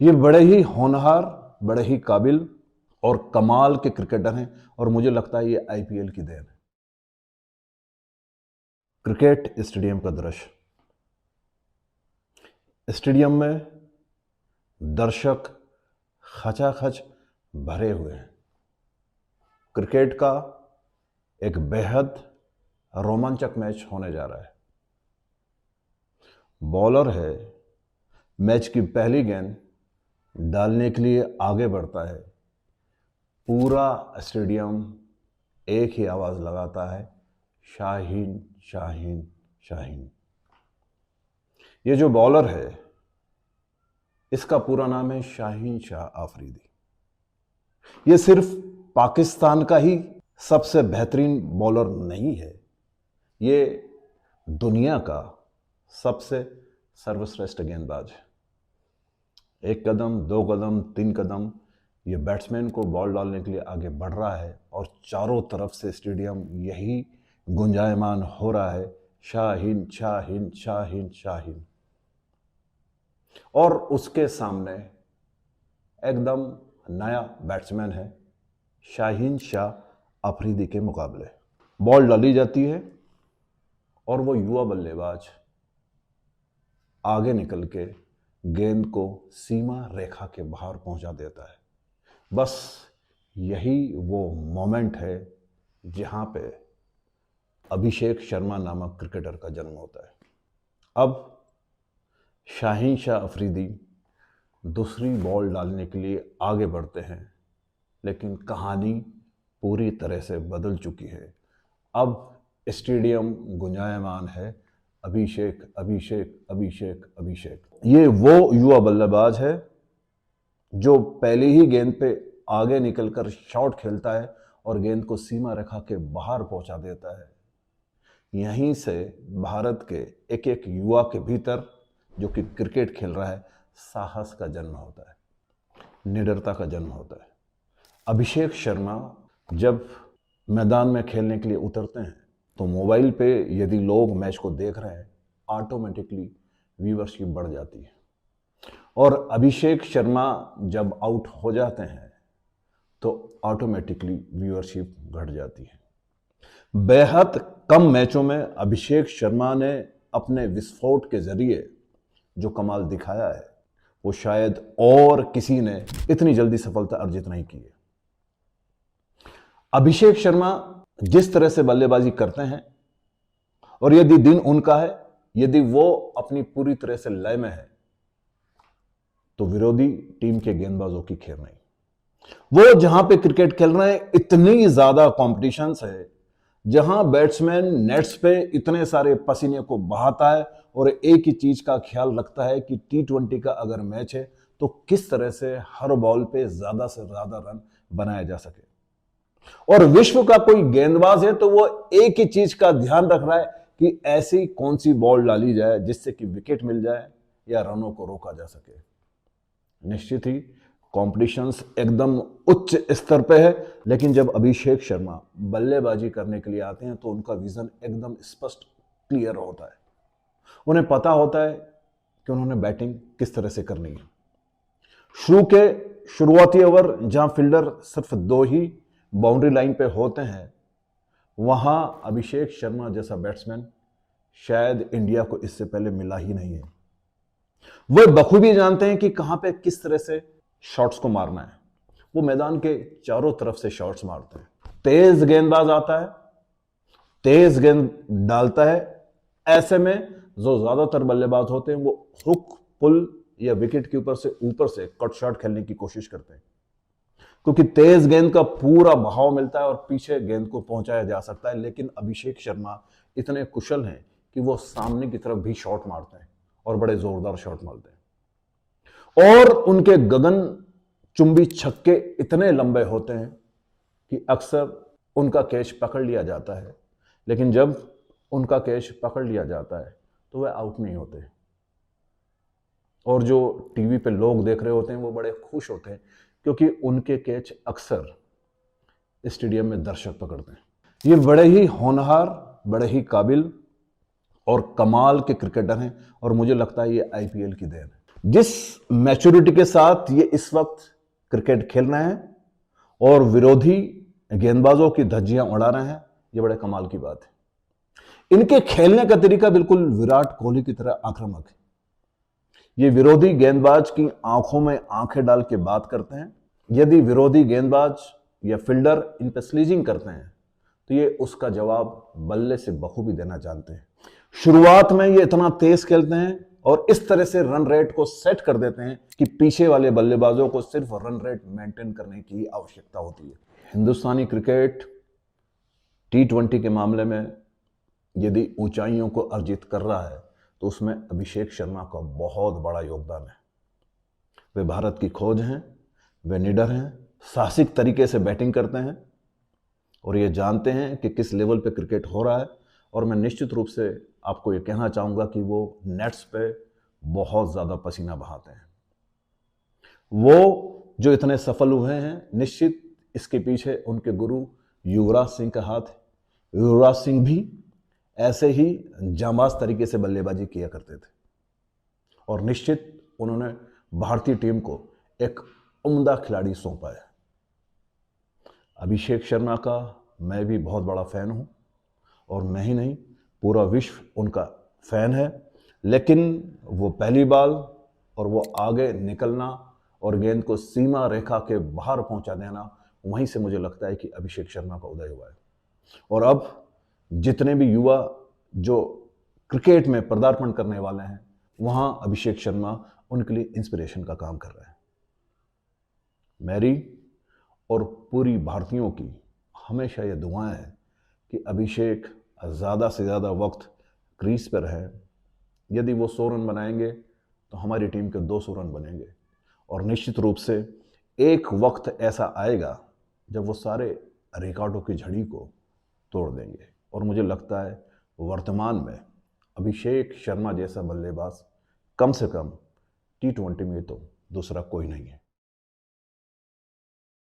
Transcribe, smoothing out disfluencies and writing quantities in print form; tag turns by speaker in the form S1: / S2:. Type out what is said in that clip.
S1: ये बड़े ही होनहार, बड़े ही काबिल और कमाल के क्रिकेटर हैं और मुझे लगता है ये आईपीएल की देन है। क्रिकेट स्टेडियम का दृश्य, स्टेडियम में दर्शक खचाखच भरे हुए हैं। क्रिकेट का एक बेहद रोमांचक मैच होने जा रहा है। बॉलर है, मैच की पहली गेंद डालने के लिए आगे बढ़ता है। पूरा स्टेडियम एक ही आवाज लगाता है, शाहीन शाहीन शाहीन। ये जो बॉलर है, इसका पूरा नाम है शाहीन शाह अफरीदी। ये सिर्फ पाकिस्तान का ही सबसे बेहतरीन बॉलर नहीं है, ये दुनिया का सबसे सर्वश्रेष्ठ गेंदबाज है। एक कदम, दो कदम, तीन कदम ये बैट्समैन को बॉल डालने के लिए आगे बढ़ रहा है और चारों तरफ से स्टेडियम यही गुंजायमान हो रहा है, शाहीन शाहीन शाहीन शाहीन। और उसके सामने एकदम नया बैट्समैन है, शाहीन शाह अफरीदी के मुकाबले। बॉल डाली जाती है और वो युवा बल्लेबाज आगे निकल के गेंद को सीमा रेखा के बाहर पहुंचा देता है। बस यही वो मोमेंट है जहां पे अभिषेक शर्मा नामक क्रिकेटर का जन्म होता है। अब शाहीन शाह अफरीदी दूसरी बॉल डालने के लिए आगे बढ़ते हैं, लेकिन कहानी पूरी तरह से बदल चुकी है। अब स्टेडियम गुंजायमान है, अभिषेक अभिषेक अभिषेक अभिषेक। ये वो युवा बल्लेबाज है जो पहली ही गेंद पे आगे निकलकर शॉट खेलता है और गेंद को सीमा रेखा के बाहर पहुंचा देता है। यहीं से भारत के एक एक युवा के भीतर जो कि क्रिकेट खेल रहा है, साहस का जन्म होता है, निडरता का जन्म होता है। अभिषेक शर्मा जब मैदान में खेलने के लिए उतरते हैं तो मोबाइल पे यदि लोग मैच को देख रहे हैं, ऑटोमेटिकली व्यूअरशिप बढ़ जाती है। और अभिषेक शर्मा जब आउट हो जाते हैं तो ऑटोमेटिकली व्यूअरशिप घट जाती है। बेहद कम मैचों में अभिषेक शर्मा ने अपने विस्फोट के जरिए जो कमाल दिखाया है, वो शायद और किसी ने इतनी जल्दी सफलता अर्जित नहीं की है। अभिषेक शर्मा जिस तरह से बल्लेबाजी करते हैं और यदि दिन उनका है, यदि वो अपनी पूरी तरह से लय में है, तो विरोधी टीम के गेंदबाजों की खेर नहीं। वो जहां पे क्रिकेट खेल रहे हैं, इतनी ज्यादा कॉम्पिटिशंस है, जहां बैट्समैन नेट्स पे इतने सारे पसीने को बहाता है और एक ही चीज का ख्याल रखता है कि T20 का अगर मैच है तो किस तरह से हर बॉल पे ज्यादा से ज्यादा रन बनाया जा सके। और विश्व का कोई गेंदबाज है तो वो एक ही चीज का ध्यान रख रहा है कि ऐसी कौन सी बॉल डाली जाए जिससे कि विकेट मिल जाए या रनों को रोका जा सके। निश्चित ही कॉम्पिटिशंस एकदम उच्च स्तर पे है, लेकिन जब अभिषेक शर्मा बल्लेबाजी करने के लिए आते हैं तो उनका विजन एकदम स्पष्ट क्लियर होता है। उन्हें पता होता है कि उन्होंने बैटिंग किस तरह से करनी है। शुरुआती ओवर जहां फील्डर सिर्फ दो ही बाउंड्री लाइन पे होते हैं, वहां अभिषेक शर्मा जैसा बैट्समैन शायद इंडिया को इससे पहले मिला ही नहीं है। वो बखूबी जानते हैं कि कहां पे किस तरह से शॉट्स को मारना है। वो मैदान के चारों तरफ से शॉट्स मारते हैं। तेज गेंदबाज आता है, तेज गेंद डालता है। ऐसे में जो ज्यादातर बल्लेबाज होते हैं वो हुक, पुल या विकेट के ऊपर से कट शॉट खेलने की कोशिश करते हैं, क्योंकि तेज गेंद का पूरा बहाव मिलता है और पीछे गेंद को पहुंचाया जा सकता है। लेकिन अभिषेक शर्मा इतने कुशल हैं कि वो सामने की तरफ भी शॉट मारते हैं और बड़े जोरदार शॉट मारते हैं। और उनके गगन चुंबी छक्के इतने लंबे होते हैं कि अक्सर उनका कैच पकड़ लिया जाता है, लेकिन जब उनका कैच पकड़ लिया जाता है तो वह आउट नहीं होते। और जो टीवी पे लोग देख रहे होते हैं वो बड़े खुश होते हैं, क्योंकि उनके कैच अक्सर स्टेडियम में दर्शक पकड़ते हैं। ये बड़े ही होनहार, बड़े ही काबिल और कमाल के क्रिकेटर हैं और मुझे लगता है ये आईपीएल की देन है। जिस मैच्योरिटी के साथ ये इस वक्त क्रिकेट खेल रहे हैं और विरोधी गेंदबाजों की धज्जियां उड़ा रहे हैं, ये बड़े कमाल की बात है। इनके खेलने का तरीका बिल्कुल विराट कोहली की तरह आक्रामक है। ये विरोधी गेंदबाज की आंखों में आंखें डाल के बात करते हैं। यदि विरोधी गेंदबाज या फील्डर इन पर स्लीजिंग करते हैं तो ये उसका जवाब बल्ले से बखूबी देना जानते हैं। शुरुआत में ये इतना तेज खेलते हैं और इस तरह से रन रेट को सेट कर देते हैं कि पीछे वाले बल्लेबाजों को सिर्फ रन रेट मेंटेन करने की आवश्यकता होती है। हिंदुस्तानी क्रिकेट T20 के मामले में यदि ऊंचाइयों को अर्जित कर रहा है तो उसमें अभिषेक शर्मा का बहुत बड़ा योगदान है। वे भारत की खोज हैं, वे निडर हैं, साहसिक तरीके से बैटिंग करते हैं और ये जानते हैं कि किस लेवल पे क्रिकेट हो रहा है। और मैं निश्चित रूप से आपको ये कहना चाहूँगा कि वो नेट्स पे बहुत ज़्यादा पसीना बहाते हैं। वो जो इतने सफल हुए हैं, निश्चित इसके पीछे उनके गुरु युवराज सिंह का हाथ है। युवराज सिंह भी ऐसे ही जांबाज तरीके से बल्लेबाजी किया करते थे और निश्चित उन्होंने भारतीय टीम को एक उम्दा खिलाड़ी सौंपा है। अभिषेक शर्मा का मैं भी बहुत बड़ा फ़ैन हूँ और मैं ही नहीं, पूरा विश्व उनका फ़ैन है। लेकिन वो पहली बॉल और वो आगे निकलना और गेंद को सीमा रेखा के बाहर पहुंचा देना, वहीं से मुझे लगता है कि अभिषेक शर्मा का उदय हुआ है। और अब जितने भी युवा जो क्रिकेट में पदार्पण करने वाले हैं, वहाँ अभिषेक शर्मा उनके लिए इंस्पिरेशन का काम कर रहे हैं। मेरी और पूरी भारतीयों की हमेशा ये दुआएं हैं कि अभिषेक ज़्यादा से ज़्यादा वक्त क्रीज पर रहे। यदि वो 100 रन बनाएंगे तो हमारी टीम के 200 रन बनेंगे और निश्चित रूप से एक वक्त ऐसा आएगा जब वो सारे रिकॉर्डों की झड़ी को तोड़ देंगे। और मुझे लगता है वर्तमान में अभिषेक शर्मा जैसा बल्लेबाज कम से कम T20 में तो दूसरा कोई नहीं है।